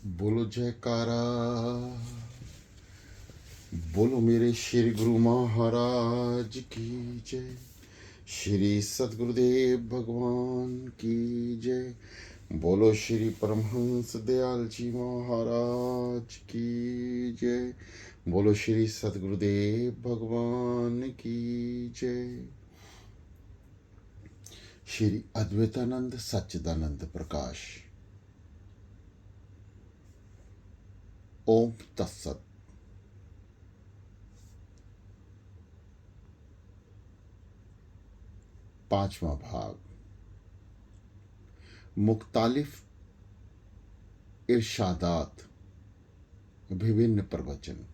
बोलो जयकारा। बोलो मेरे श्री गुरु महाराज की जय। श्री सद्गुरुदेव भगवान की जय। बोलो श्री परमहंस दयाल जी महाराज की जय। बोलो श्री सद्गुरुदेव भगवान की जय। श्री अद्वैतानंद सच्चिदानंद प्रकाश। ओम तत्सत। पांचवा भाग। मुख्तालिफ इरशादात, विभिन्न प्रवचन।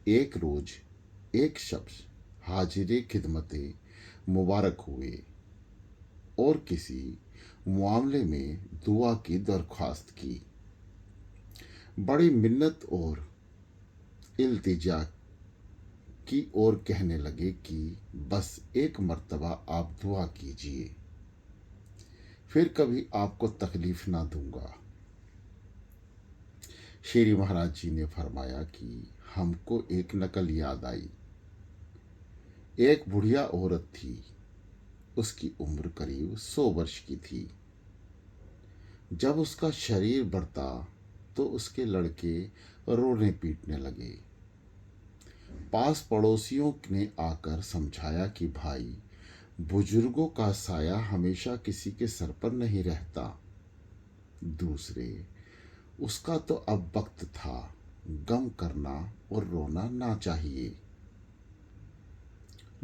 एक रोज एक शख्स हाजिर खिदमते मुबारक हुए और किसी मामले में दुआ की दरख्वास्त की। बड़ी मिन्नत और इल्तिजा की और कहने लगे कि बस एक मर्तबा आप दुआ कीजिए, फिर कभी आपको तकलीफ ना दूंगा। श्री महाराज जी ने फरमाया कि हमको एक नकल याद आई। एक बुढ़िया औरत थी। उसकी उम्र करीब 100 वर्ष की थी। जब उसका शरीर बढ़ता तो उसके लड़के रोने पीटने लगे। पास पड़ोसियों ने आकर समझाया कि भाई, बुजुर्गों का साया हमेशा किसी के सर पर नहीं रहता। दूसरे, उसका तो अब वक्त था, गम करना और रोना ना चाहिए।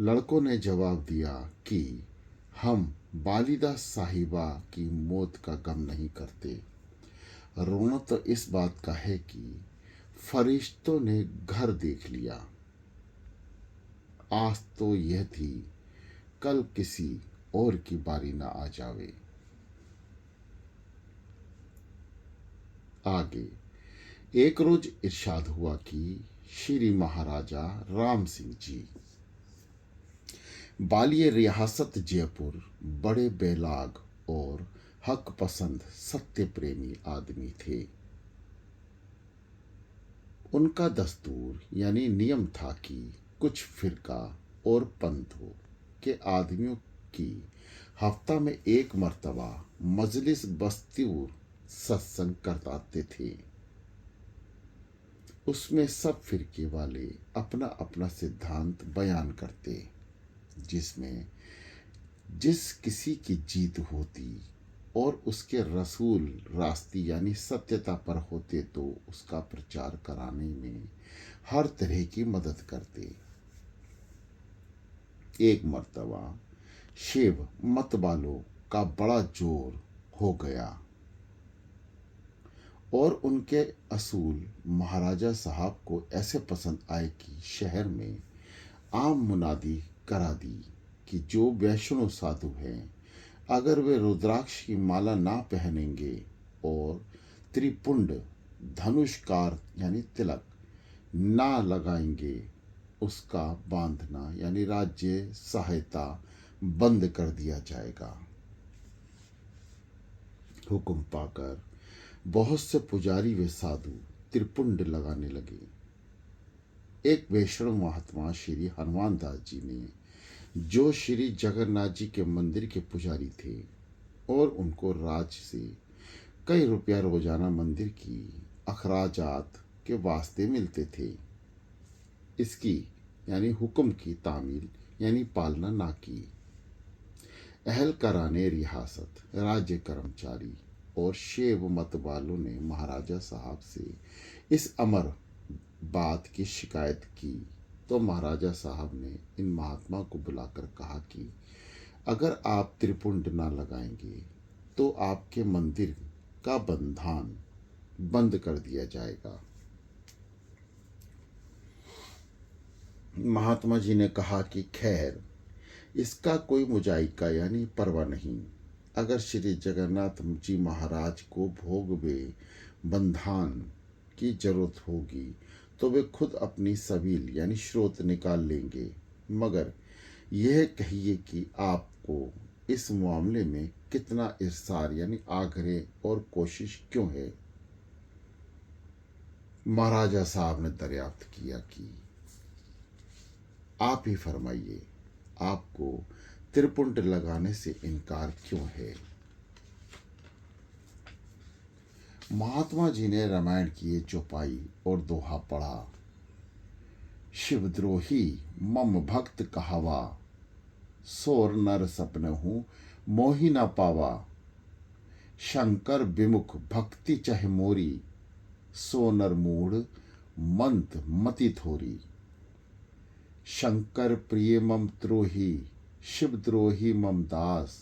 लड़कों ने जवाब दिया कि हम वालिदा साहिबा की मौत का गम नहीं करते। रोना तो इस बात का है कि फरिश्तों ने घर देख लिया। आस तो यह थी कल किसी और की बारी ना आ जावे। आगे एक रोज इरशाद हुआ कि श्री महाराजा राम सिंह जी बालिय रियासत जयपुर बड़े बेलाग और हक पसंद सत्य प्रेमी आदमी थे। उनका दस्तूर यानी नियम था कि कुछ फिरका और पंथों के आदमियों की हफ्ता में एक मर्तबा मजलिस बस्तूर सत्संग करवाते थे। उसमें सब फिरके वाले अपना अपना सिद्धांत बयान करते, जिसमें जिस किसी की जीत होती और उसके रसूल रास्ती यानी सत्यता पर होते तो उसका प्रचार कराने में हर तरह की मदद करते। एक मर्तबा शिव मत वालों का बड़ा जोर हो गया और उनके असूल महाराजा साहब को ऐसे पसंद आए कि शहर में आम मुनादी करा दी कि जो वैष्णव साधु हैं, अगर वे रुद्राक्ष की माला ना पहनेंगे और त्रिपुंड धनुषकार यानी तिलक ना लगाएंगे, उसका बांधना यानी राज्य सहायता बंद कर दिया जाएगा। हुक्म पाकर बहुत से पुजारी व साधु त्रिपुंड लगाने लगे। एक वैष्णव महात्मा श्री हनुमान दास जी ने, जो श्री जगन्नाथ जी के मंदिर के पुजारी थे और उनको राज से कई रुपया रोजाना मंदिर की अखराजात के वास्ते मिलते थे, इसकी यानी हुक्म की तामील यानी पालना ना की। अहल कराने रियासत राज्य कर्मचारी और शेव मत वालों ने महाराजा साहब से इस अमर बात की शिकायत की तो महाराजा साहब ने इन महात्मा को बुलाकर कहा कि अगर आप त्रिपुंड ना लगाएंगे तो आपके मंदिर का बंधान बंद कर दिया जाएगा। महात्मा जी ने कहा कि खैर, इसका कोई मुजाइका यानी परवाह नहीं। अगर श्री जगन्नाथ जी महाराज को भोग वे बंधान की जरूरत होगी तो वे खुद अपनी सबील यानी स्रोत निकाल लेंगे, मगर यह कहिए कि आपको इस मामले में कितना इरसार यानी आग्रह और कोशिश क्यों है? महाराजा साहब ने दरियाफ्त किया कि आप ही फरमाइए, आपको त्रिपुंड लगाने से इनकार क्यों है? महात्मा जी ने रामायण की ये चौपाई और दोहा पढ़ा। शिवद्रोही मम भक्त कहावा, सोर नर सपन हूँ मोहि न पावा। शंकर विमुख भक्ति चह मोरी, सो नर मूढ़ मंत मति थोरी। शंकर प्रिय मम द्रोही, शिव द्रोही मम दास।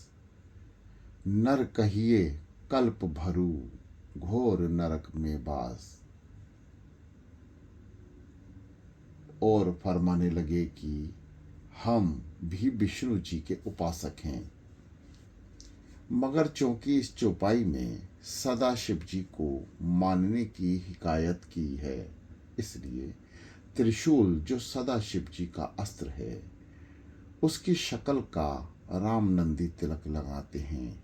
नर कहिए कल्प भरू, घोर नरक में बास। और फरमाने लगे कि हम भी विष्णु जी के उपासक हैं, मगर चूंकि इस चौपाई में सदा शिव जी को मानने की हिकायत की है, इसलिए त्रिशूल जो सदा शिव जी का अस्त्र है, उसकी शक्ल का राम नंदी तिलक लगाते हैं,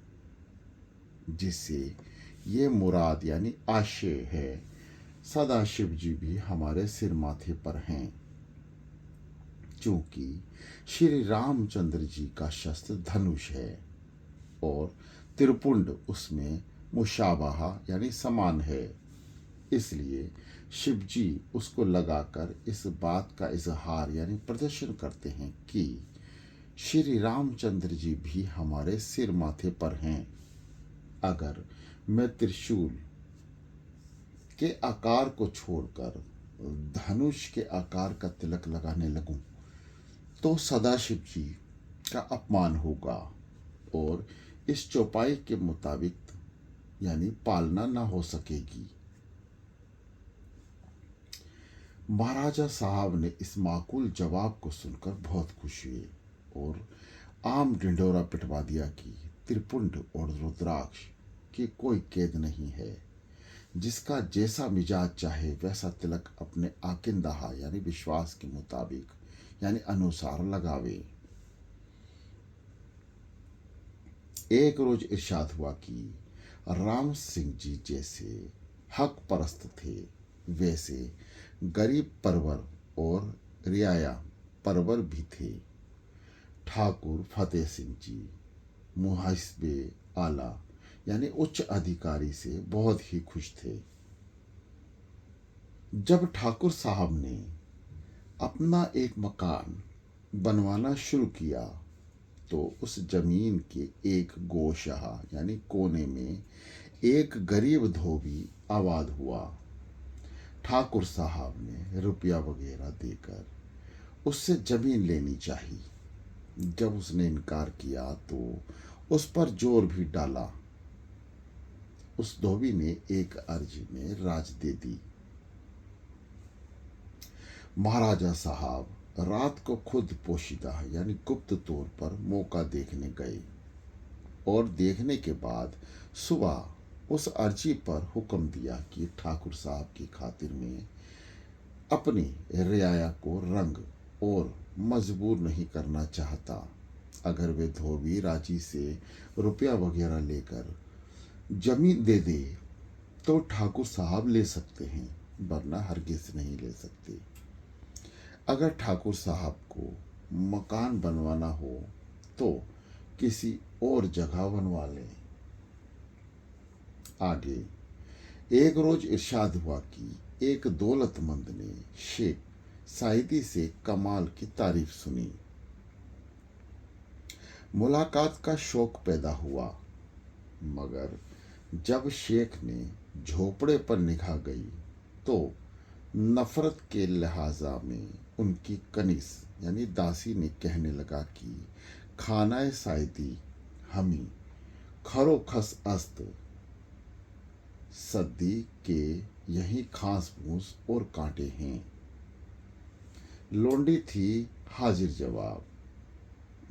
जिससे ये मुराद यानी आशय है सदा शिव जी भी हमारे सिर माथे पर हैं। चूंकि श्री रामचंद्र जी का शस्त्र धनुष है और त्रिपुंड उसमें मुशाबहा यानी समान है, इसलिए शिव जी उसको लगाकर इस बात का इजहार यानी प्रदर्शन करते हैं कि श्री रामचंद्र जी भी हमारे सिर माथे पर हैं। अगर मैं त्रिशूल के आकार को छोड़कर धनुष के आकार का तिलक लगाने लगूं तो सदाशिव जी का अपमान होगा और इस चौपाई के मुताबिक यानी पालना न हो सकेगी। महाराजा साहब ने इस माकूल जवाब को सुनकर बहुत खुश हुए और आम ढिंढोरा पिटवा दिया कि त्रिपुंड और रुद्राक्ष की कोई कैद नहीं है, जिसका जैसा मिजाज चाहे वैसा तिलक अपने आकिंदहा यानी विश्वास के मुताबिक यानी अनुसार लगावे। एक रोज इरशाद हुआ कि राम सिंह जी जैसे हक परस्त थे, वैसे गरीब परवर और रियाया परवर भी थे। ठाकुर फतेह सिंह जी मुहासिबे आला यानी उच्च अधिकारी से बहुत ही खुश थे। जब ठाकुर साहब ने अपना एक मकान बनवाना शुरू किया तो उस जमीन के एक गोशाहा यानी कोने में एक गरीब धोबी आबाद हुआ। ठाकुर साहब ने रुपया वगैरह देकर उससे जमीन लेनी चाहिए। जब उसने इनकार किया तो उस पर जोर भी डाला। उस धोबी ने एक अर्जी में राज दे दी। महाराजा साहब रात को खुद पोशीदा यानी गुप्त तौर पर मौका देखने गए और देखने के बाद सुबह उस अर्जी पर हुक्म दिया कि ठाकुर साहब की खातिर में अपनी रियाया को रंग और मजबूर नहीं करना चाहता। अगर वे धोबी राजी से रुपया वगैरह लेकर जमीन दे दे तो ठाकुर साहब ले सकते हैं, वरना हरगिज नहीं ले सकते। अगर ठाकुर साहब को मकान बनवाना हो तो किसी और जगह बनवा लें। आगे एक रोज इरशाद हुआ कि एक दौलतमंद ने शेख साइदी से कमाल की तारीफ सुनी। मुलाकात का शौक पैदा हुआ, मगर जब शेख ने झोपड़े पर निगाह गई तो नफरत के लिहाजा में उनकी कनीस यानी दासी ने कहने लगा कि खानाए साइदी हमी खरो खस अस्त, सद्दी के यही खांस फूस और कांटे हैं। लोंडी थी हाजिर जवाब,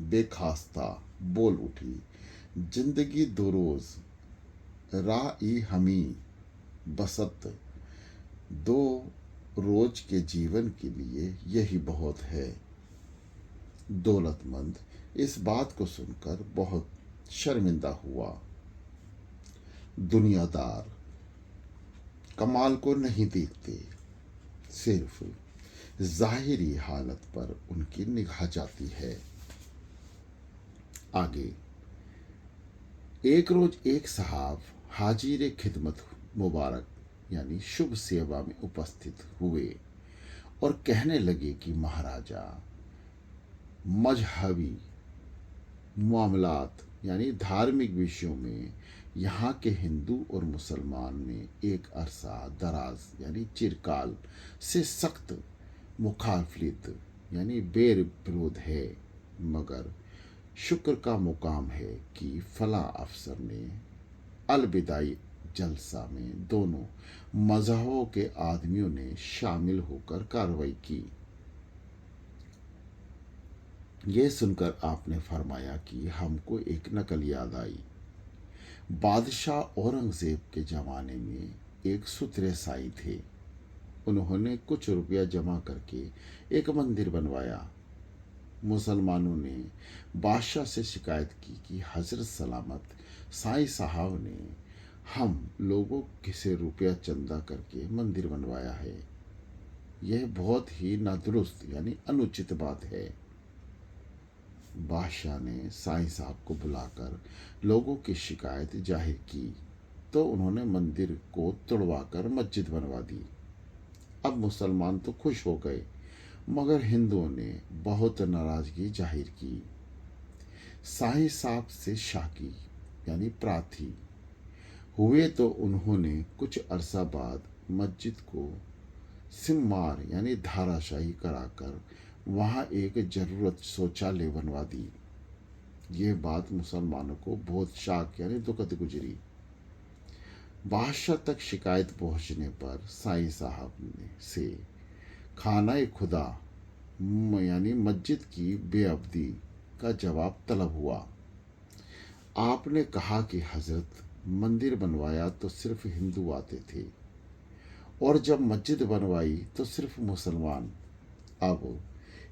बेखास्ता बोल उठी, जिंदगी दो रोज राई हमी बसत, दो रोज के जीवन के लिए यही बहुत है। दौलतमंद इस बात को सुनकर बहुत शर्मिंदा हुआ। दुनियादार कमाल को नहीं देखते, सिर्फ जाहिरी हालत पर उनकी निगाह जाती है। आगे, एक रोज एक साहब हाजिर खिदमत मुबारक यानी शुभ सेवा में उपस्थित हुए और कहने लगे कि महाराजा, मजहबी मामलात यानी धार्मिक विषयों में यहाँ के हिंदू और मुसलमान में एक अरसा दराज यानी चिरकाल से सख्त मुखालफत यानी बेर विरोध है, मगर शुक्र का मुकाम है कि फला अफसर ने अलविदाई जलसा में दोनों मजहबों के आदमियों ने शामिल होकर कार्रवाई की। यह सुनकर आपने फरमाया कि हमको एक नकल याद आई। बादशाह औरंगजेब के ज़माने में एक सुथरे साई थे। उन्होंने कुछ रुपया जमा करके एक मंदिर बनवाया। मुसलमानों ने बादशाह से शिकायत की कि हजरत सलामत साईं साहब ने हम लोगों से रुपया चंदा करके मंदिर बनवाया है। यह बहुत ही नादुरुस्त यानी अनुचित बात है। बादशाह ने साईं साहब को बुलाकर लोगों की शिकायत जाहिर की तो उन्होंने मंदिर को तोड़वाकर मस्जिद बनवा दी। अब मुसलमान तो खुश हो गए, मगर हिंदुओं ने बहुत नाराजगी जाहिर की। साईं साहब से शाकी यानी प्रार्थी हुए तो उन्होंने कुछ अरसा बाद मस्जिद को सिम्मार यानी धाराशाही कराकर वहाँ एक जरूरत शौचालय बनवा दी। ये बात मुसलमानों को बहुत शाक यानी दुखद गुजरी। बादशाह तक शिकायत पहुँचने पर साईं साहब ने से खाना खुदा यानी मस्जिद की बेअब्दी का जवाब तलब हुआ। आपने कहा कि हजरत मंदिर बनवाया तो सिर्फ हिंदू आते थे और जब मस्जिद बनवाई तो सिर्फ मुसलमान। अब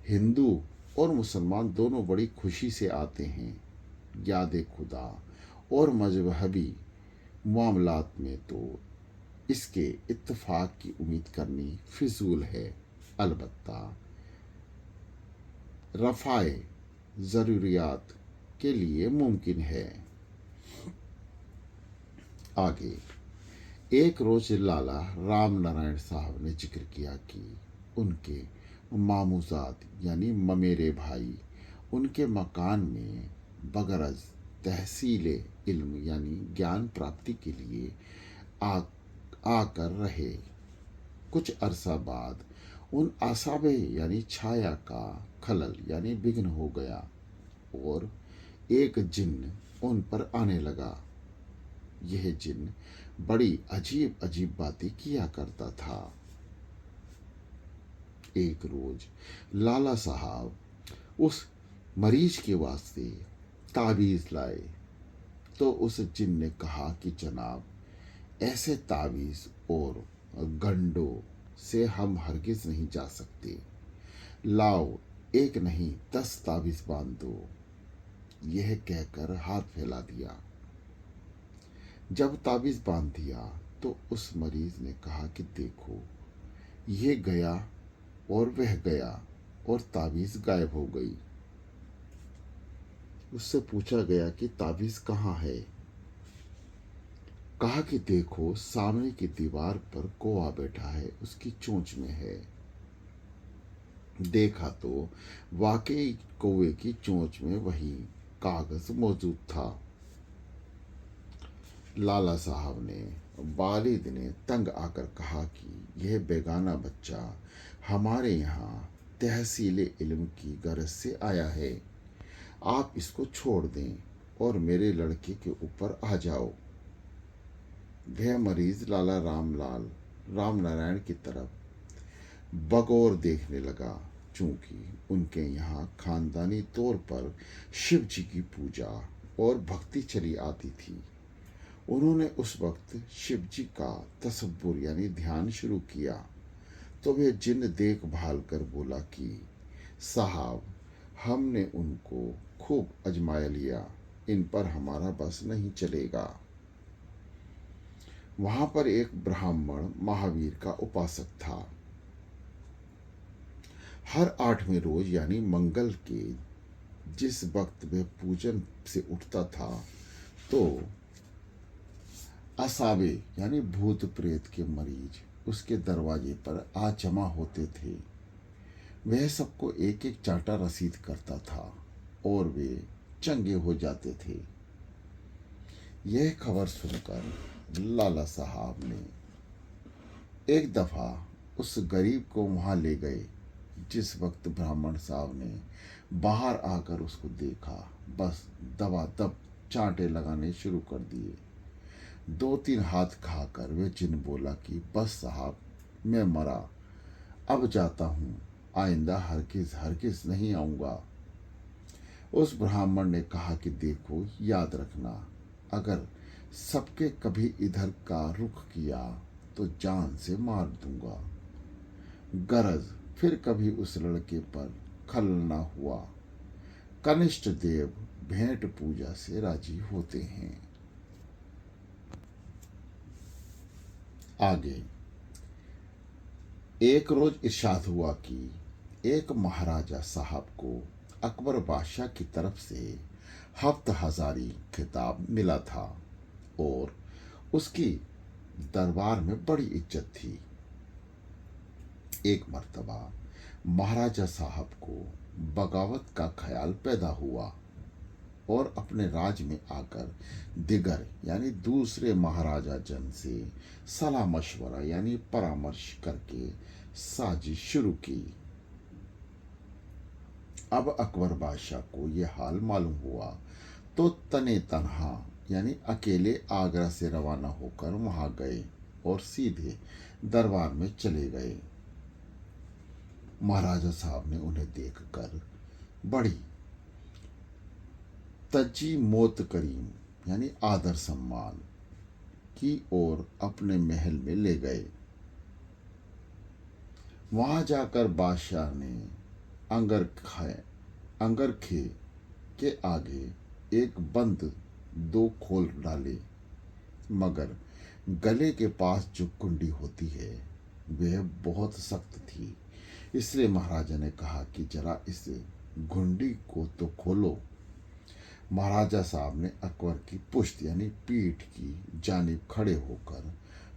हिंदू और मुसलमान दोनों बड़ी खुशी से आते हैं। याद खुदा और मजहबी मामलात में तो इसके इत्तेफाक की उम्मीद करनी फिजूल है। अलबत्ता रफ़ाए ज़रूरियात के लिए मुमकिन है। आगे, एक रोज लाला राम नारायण साहब ने जिक्र किया कि उनके मामूजाद यानी ममेरे भाई उनके मकान में बगरज तहसील इल्म यानी ज्ञान प्राप्ति के लिए आकर रहे। कुछ अरसा बाद उन आसाबे यानी छाया का खलल यानी विघ्न हो गया और एक जिन्न उन पर आने लगा। यह जिन्न बड़ी अजीब अजीब बातें किया करता था। एक रोज लाला साहब उस मरीज के वास्ते ताबीज़ लाए तो उस जिन ने कहा कि जनाब, ऐसे ताबीज़ और गंडों से हम हरगिज़ नहीं जा सकते। लाओ, एक नहीं 10 ताबीज़ बांध दो। यह कहकर हाथ फैला दिया। जब ताबीज़ बांध दिया तो उस मरीज ने कहा कि देखो, ये गया और वह गया और ताबीज़ गायब हो गई। उससे पूछा गया कि ताबीज़ कहाँ है। कहा कि देखो, सामने की दीवार पर कौवा बैठा है, उसकी चोंच में है। देखा तो वाकई कौवे की चोंच में वही कागज मौजूद था। लाला साहब ने वालिद ने तंग आकर कहा कि यह बेगाना बच्चा हमारे यहाँ तहसील इल्म की गरज से आया है, आप इसको छोड़ दें और मेरे लड़के के ऊपर आ जाओ। वह मरीज लाला राम नारायण की तरफ बगौर देखने लगा। चूंकि उनके यहाँ खानदानी तौर पर शिव जी की पूजा और भक्ति चली आती थी, उन्होंने उस वक्त शिव जी का तसव्वुर यानी ध्यान शुरू किया तो वह जिन्न देखभाल कर बोला कि साहब, हमने उनको खूब आजमाया लिया, इन पर हमारा बस नहीं चलेगा। वहां पर एक ब्राह्मण महावीर का उपासक था। हर 8वें रोज यानी मंगल के जिस वक्त वह पूजन से उठता था, तो असावे यानी भूत प्रेत के मरीज उसके दरवाजे पर आ जमा होते थे। वह सबको एक एक चांटा रसीद करता था और वे चंगे हो जाते थे। यह खबर सुनकर लाला साहब ने एक दफा उस गरीब को वहां ले गए। जिस वक्त ब्राह्मण साहब ने बाहर आकर उसको देखा, बस दबादब चांटे लगाने शुरू कर दिए। 2-3 हाथ खाकर वे जिन बोला कि बस साहब, मैं मरा, अब जाता हूँ, आइंदा हरगिज हरगिज नहीं आऊँगा। उस ब्राह्मण ने कहा कि देखो, याद रखना, अगर सबके कभी इधर का रुख किया तो जान से मार दूंगा। गरज फिर कभी उस लड़के पर खल न हुआ। कनिष्ठ देव भेंट पूजा से राजी होते हैं। आगे एक रोज इरशाद हुआ कि एक महाराजा साहब को अकबर बादशाह की तरफ से हफ्त हजारी खिताब मिला था और उसकी दरबार में बड़ी इज्जत थी। एक मर्तबा महाराजा साहब को बगावत का ख्याल पैदा हुआ और अपने राज में आकर दिगर यानी दूसरे महाराजा जन से सलाह मशवरा यानी परामर्श करके साजिश शुरू की। अब अकबर बादशाह को यह हाल मालूम हुआ तो तने तनहा यानी अकेले आगरा से रवाना होकर वहां गए और सीधे दरबार में चले गए। महाराजा साहब ने उन्हें देखकर बड़ी तजी मोत करीम यानी आदर सम्मान की और अपने महल में ले गए। वहां जाकर बादशाह ने अंगरखे के आगे एक बंद 2 खोल डाले, मगर गले के पास जो कुंडी होती है वह बहुत सख्त थी। इसलिए महाराजा ने कहा कि जरा इस घुंडी को तो खोलो। महाराजा साहब ने अकबर की पुश्त यानी पीठ की जानिब खड़े होकर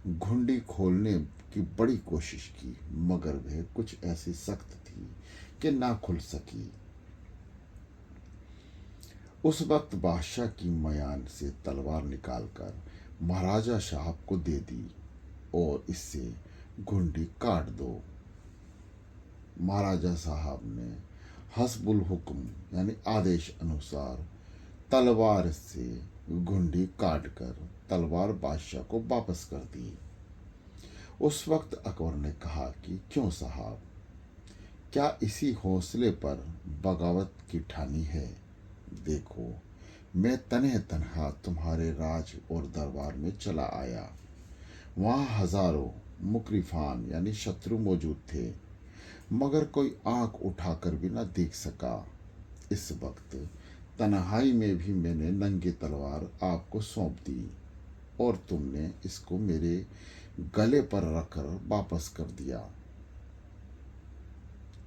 घुंडी खोलने की बड़ी कोशिश की, मगर वह कुछ ऐसी सख्त थी कि ना खुल सकी। उस वक्त बादशाह की मयान से तलवार निकालकर महाराजा साहब को दे दी और इससे घुंडी काट दो। महाराजा साहब ने हस्बुल हुक्म यानी आदेश अनुसार तलवार से घुंडी काटकर तलवार बादशाह को वापस कर दी। उस वक्त अकबर ने कहा कि क्यों साहब, क्या इसी हौसले पर बगावत की ठानी है? देखो, मैं तने तनहा तुम्हारे राज और दरबार में चला आया। वहां हजारों मुकरिफान यानी शत्रु मौजूद थे, मगर कोई आंख उठाकर भी न देख सका। इस वक्त तन्हाई में भी मैंने नंगी तलवार आपको सौंप दी और तुमने इसको मेरे गले पर रखकर वापस कर दिया।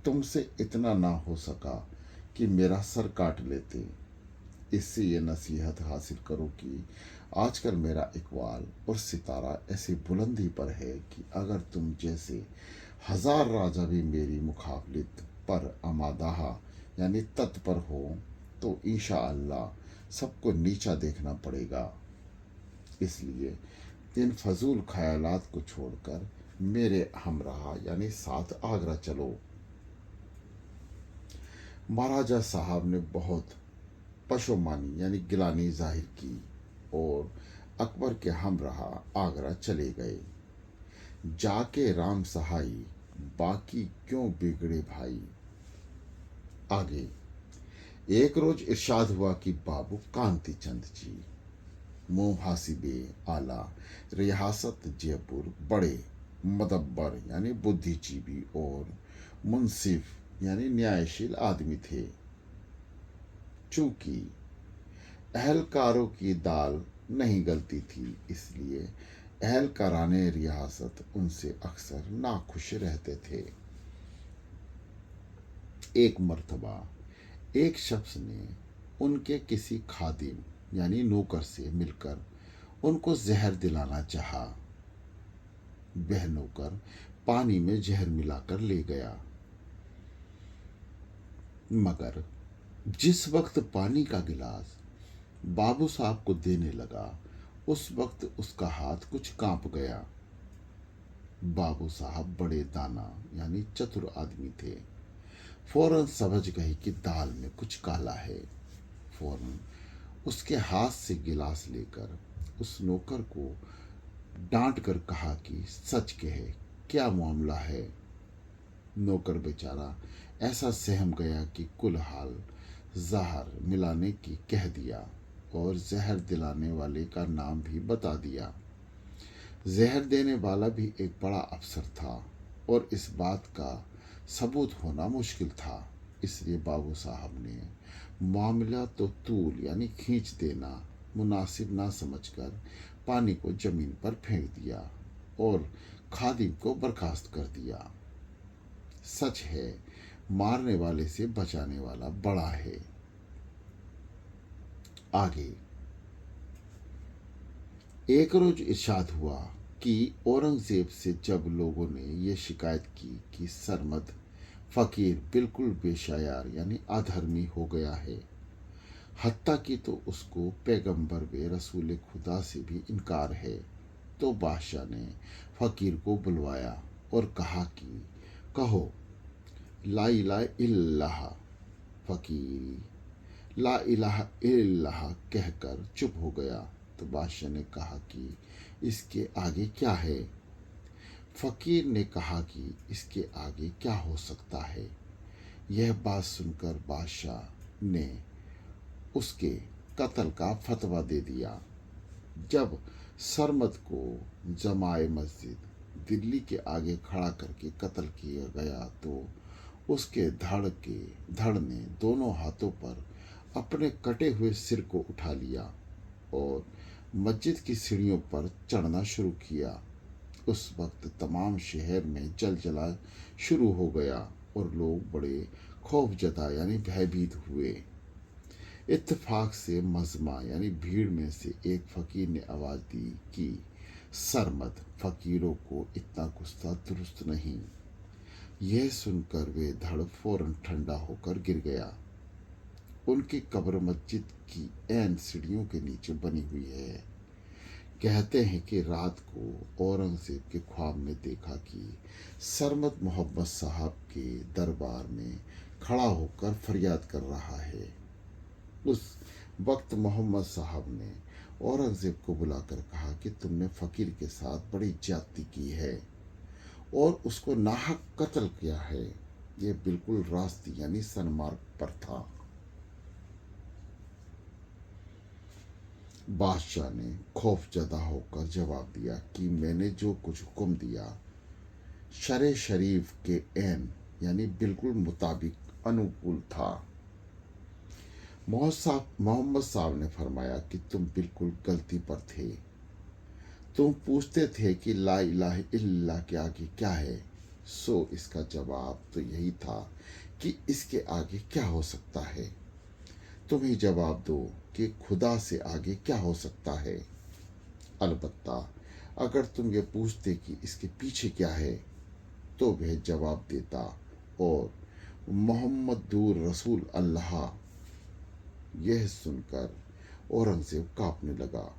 तुमसे इतना ना हो सका कि मेरा सर काट लेते। इससे ये नसीहत हासिल करो कि आजकल मेरा इकबाल और सितारा ऐसी बुलंदी पर है कि अगर तुम जैसे 1000 राजा भी मेरी मुकाबलित पर आमादाहा यानी तत्पर हो तो इंशाअल्लाह सबको नीचा देखना पड़ेगा। इसलिए इन फजूल ख्यालात को छोड़कर मेरे हमराह यानी साथ आगरा चलो। महाराजा साहब ने बहुत पशोमानी यानी गिलानी जाहिर की और अकबर के हमराह आगरा चले गए। जाके राम सहाई, बाकी क्यों बिगड़े भाई। आगे एक रोज इरशाद हुआ कि बाबू कांति चंद जी मुहासिबे आला रियासत जयपुर बड़े मदब्बर यानी बुद्धिजीवी और मुंसिफ यानी न्यायशील आदमी थे। चूंकि अहलकारों की दाल नहीं गलती थी, इसलिए अहलकाराने रियासत उनसे अक्सर नाखुश रहते थे। एक मर्तबा एक शख्स ने उनके किसी खादिम यानी नौकर से मिलकर उनको जहर दिलाना चाहा। वह नौकर पानी में जहर मिलाकर ले गया, मगर जिस वक्त पानी का गिलास बाबू साहब को देने लगा, उस वक्त उसका हाथ कुछ कांप गया। बाबू साहब बड़े दाना यानी चतुर आदमी थे। फौरन समझ गए कि दाल में कुछ काला है। फौरन उसके हाथ से गिलास लेकर उस नौकर को डांट कर कहा कि सच कहे, क्या मामला है। नौकर बेचारा ऐसा सहम गया कि कुल हाल जहर मिलाने की कह दिया और जहर दिलाने वाले का नाम भी बता दिया। जहर देने वाला भी एक बड़ा अफसर था और इस बात का सबूत होना मुश्किल था। इसलिए बाबू साहब ने मामला तो तूल यानी खींच देना मुनासिब ना समझकर पानी को जमीन पर फेंक दिया और खादिम को बर्खास्त कर दिया। सच है, मारने वाले से बचाने वाला बड़ा है। आगे एक रोज इरशाद हुआ कि औरंगजेब से जब लोगों ने ये शिकायत की कि सरमद फकीर बिल्कुल बेशायार यानी अधर्मी हो गया है, हत्ता कि तो उसको पैगंबर व रसूल खुदा से भी इनकार है, तो बादशाह ने फकीर को बुलवाया और कहा कि कहो ला इलाहा इल्लल्लाह। फकीर ला इलाहा इल्लल्लाह कहकर चुप हो गया। तो बादशाह ने कहा कि इसके आगे क्या है। फकीर ने कहा कि इसके आगे क्या हो सकता है। यह बात सुनकर बादशाह ने उसके कत्ल का फतवा दे दिया। जब सरमद को जमाए मस्जिद दिल्ली के आगे खड़ा करके कत्ल किया गया, तो उसके धड़ ने दोनों हाथों पर अपने कटे हुए सिर को उठा लिया और मस्जिद की सीढ़ियों पर चढ़ना शुरू किया। उस वक्त तमाम शहर में जलजला शुरू हो गया और लोग बड़े खौफजदा यानी भयभीत हुए। इत्तेफाक से मजमा यानी भीड़ में से एक फकीर ने आवाज़ दी कि सरमद फकीरों को इतना गुस्सा दुरुस्त नहीं। यह सुनकर वे धड़ फौरन ठंडा होकर गिर गया। उनकी कब्र मस्जिद की ऐन सीढ़ियों के नीचे बनी हुई है। कहते हैं कि रात को औरंगजेब के ख्वाब में देखा कि सरमद मोहम्मद साहब के दरबार में खड़ा होकर फरियाद कर रहा है। उस वक्त मोहम्मद साहब ने औरंगजेब को बुलाकर कहा कि तुमने फकीर के साथ बड़ी ज्यादती की है और उसको नाहक कत्ल किया है। यह बिल्कुल रास्ती यानी सन्मार्ग पर था। बादशाह ने खौफजदा होकर जवाब दिया कि मैंने जो कुछ हुक्म दिया शरे शरीफ के ऐन यानी बिल्कुल मुताबिक अनुकूल था। मोहम्मद साहब ने फरमाया कि तुम बिल्कुल गलती पर थे। तुम पूछते थे कि ला इलाहा इल्लल्लाह के आगे क्या है, सो इसका जवाब तो यही था कि इसके आगे क्या हो सकता है। तुम ही जवाब दो कि खुदा से आगे क्या हो सकता है। अलबत्ता अगर तुम ये पूछते कि इसके पीछे क्या है, तो वह जवाब देता और मोहम्मदुर रसूल अल्लाह। यह सुनकर औरंगजेब कांपने लगा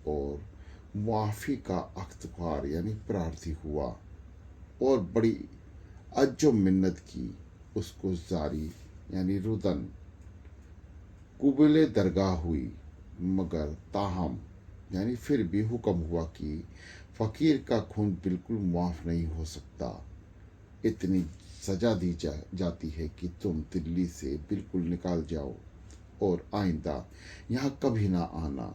और मुआफ़ी का अख्तियार यानी प्रार्थी हुआ और बड़ी अज्जो मिन्नत की। उसको जारी यानी रुदन कुबले दरगाह हुई, मगर ताहम यानी फिर भी हुक्म हुआ कि फ़कीर का खून बिल्कुल मुआफ़ नहीं हो सकता। इतनी सज़ा दी जाती है कि तुम दिल्ली से बिल्कुल निकाल जाओ और आइंदा यहाँ कभी ना आना।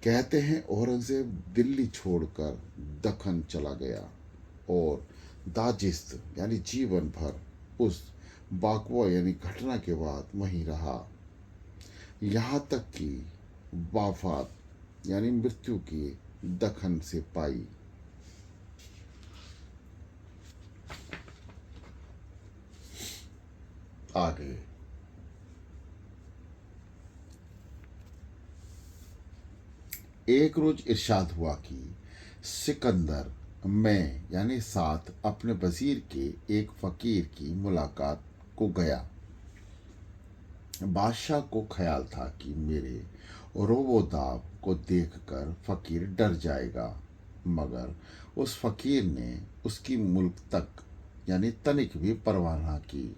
कहते हैं औरंगजेब दिल्ली छोड़कर दखन चला गया और दाजिस्त यानी जीवन भर उस वाक़वा यानी घटना के बाद वहीं रहा। यहाँ तक कि वाफात यानी मृत्यु की दखन से पाई। आगे एक रोज इरशाद हुआ कि सिकंदर मैं यानी साथ अपने वजीर के एक फकीर की मुलाकात को गया। बादशाह को ख्याल था कि मेरे रोबोदाब को देखकर फकीर डर जाएगा, मगर उस फकीर ने उसकी मुल्क तक यानी तनिक भी परवाह न की।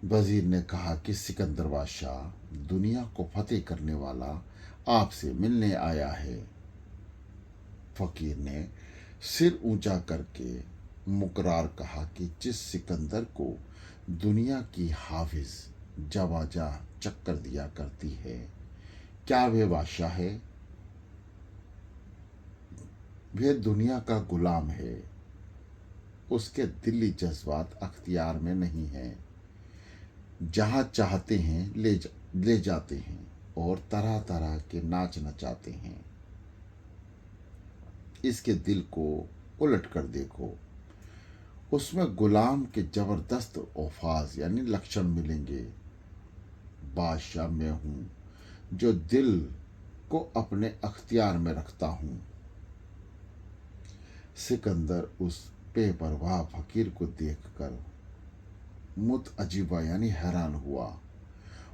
वजीर ने कहा कि सिकंदर बादशाह दुनिया को फतेह करने वाला आपसे मिलने आया है। फकीर ने सिर ऊंचा करके मुकरार कहा कि जिस सिकंदर को दुनिया की हाफिज जवाजा चक्कर दिया करती है, क्या वह बादशाह है? वह दुनिया का गुलाम है। उसके दिली जज्बात अख्तियार में नहीं है। जहाँ चाहते हैं ले जाते हैं और तरह तरह के नाच नचाते हैं। इसके दिल को उलट कर देखो, उसमें गुलाम के जबरदस्त औफाज यानी लक्षण मिलेंगे। बादशाह मैं हूँ जो दिल को अपने अख्तियार में रखता हूँ। सिकंदर उस बेपरवाह फकीर को देखकर मुतअजिबा यानी हैरान हुआ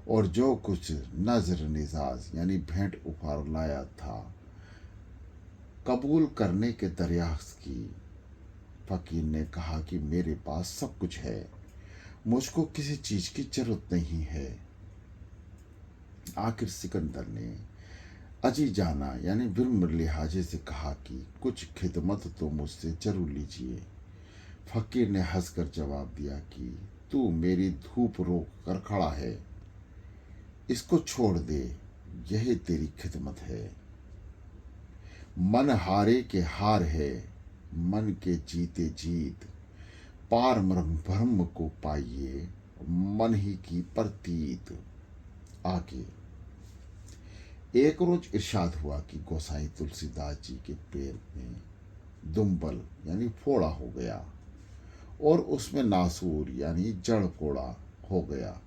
और जो कुछ नजर निजाज यानी भेंट उपहार लाया था कबूल करने के दरियाफ्त की। फकीर ने कहा कि मेरे पास सब कुछ है, मुझको किसी चीज की जरूरत नहीं है। आखिर सिकंदर ने अजी जाना यानी विनम्र लिहाजे से कहा कि कुछ खिदमत तो मुझसे जरूर लीजिए। फकीर ने हंसकर जवाब दिया कि तू मेरी धूप रोक कर खड़ा है, इसको छोड़ दे, यही तेरी खिदमत है। मन हारे के हार है, मन के जीते जीत, पार ब्रह्म को पाइए, मन ही की प्रतीत। आगे एक रोज इरशाद हुआ कि गोसाई तुलसीदास जी के पैर में दुम्बल यानी फोड़ा हो गया और उसमें नासूर यानी जड़ फोड़ा हो गया।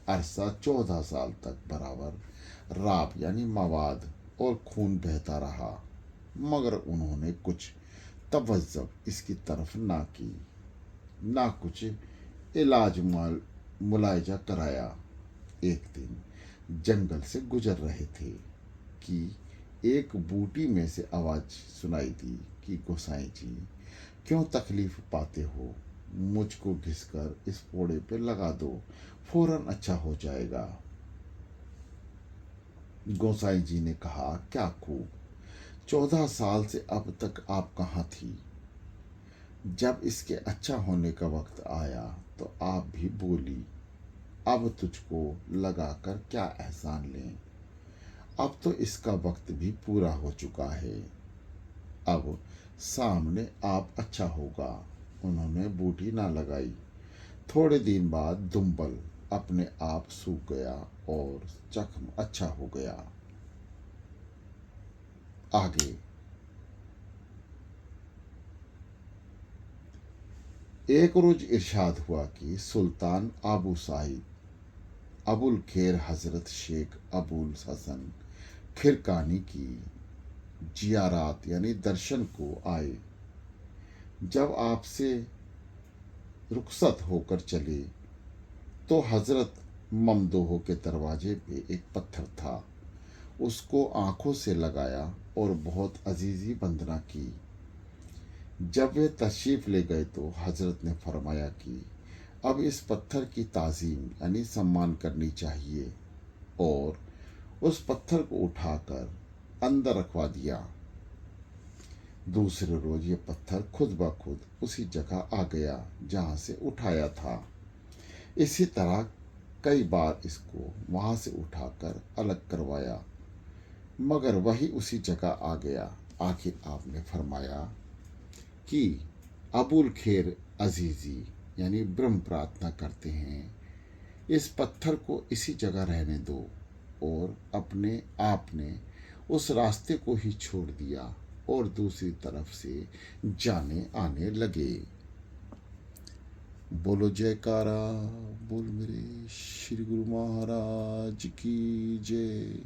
अरसा 14 साल तक बराबर राब यानी मवाद और खून बहता रहा, मगर उन्होंने कुछ तवज्जो इसकी तरफ ना की, ना कुछ इलाज मुलायजा कराया। एक दिन जंगल से गुजर रहे थे कि एक बूटी में से आवाज सुनाई दी कि गोसाई जी क्यों तकलीफ पाते हो, मुझको घिसकर इस फोड़े पे लगा दो, फौरन अच्छा हो जाएगा। गोसाई जी ने कहा क्या खूब, 14 साल से अब तक आप कहाँ थी? जब इसके अच्छा होने का वक्त आया तो आप भी बोली, अब तुझको लगाकर क्या एहसान लें, अब तो इसका वक्त भी पूरा हो चुका है, अब सामने आप अच्छा होगा। उन्होंने बूटी ना लगाई। थोड़े दिन बाद दुम्बल अपने आप सूख गया और जख्म अच्छा हो गया। आगे एक रोज इरशाद हुआ कि सुल्तान आबू साहिब अबुल खेर हजरत शेख अबुल हसन खिरकानी की जियारात यानी दर्शन को आए। जब आपसे रुखसत होकर चले तो हजरत ममदोह के दरवाजे पे एक पत्थर था, उसको आंखों से लगाया और बहुत अजीजी वंदना की। जब वे तशरीफ ले गए तो हजरत ने फरमाया कि अब इस पत्थर की ताज़ीम यानी सम्मान करनी चाहिए और उस पत्थर को उठाकर अंदर रखवा दिया। दूसरे रोज ये पत्थर खुद ब खुद उसी जगह आ गया जहाँ से उठाया था। इसी तरह कई बार इसको वहाँ से उठाकर अलग करवाया, मगर वही उसी जगह आ गया। आखिर आपने फरमाया कि अबुल खेर अजीजी यानी ब्रह्म प्रार्थना करते हैं इस पत्थर को इसी जगह रहने दो। और अपने आप ने उस रास्ते को ही छोड़ दिया और दूसरी तरफ से जाने आने लगे। बोलो जयकारा, बोल मेरे श्री गुरु महाराज की जय।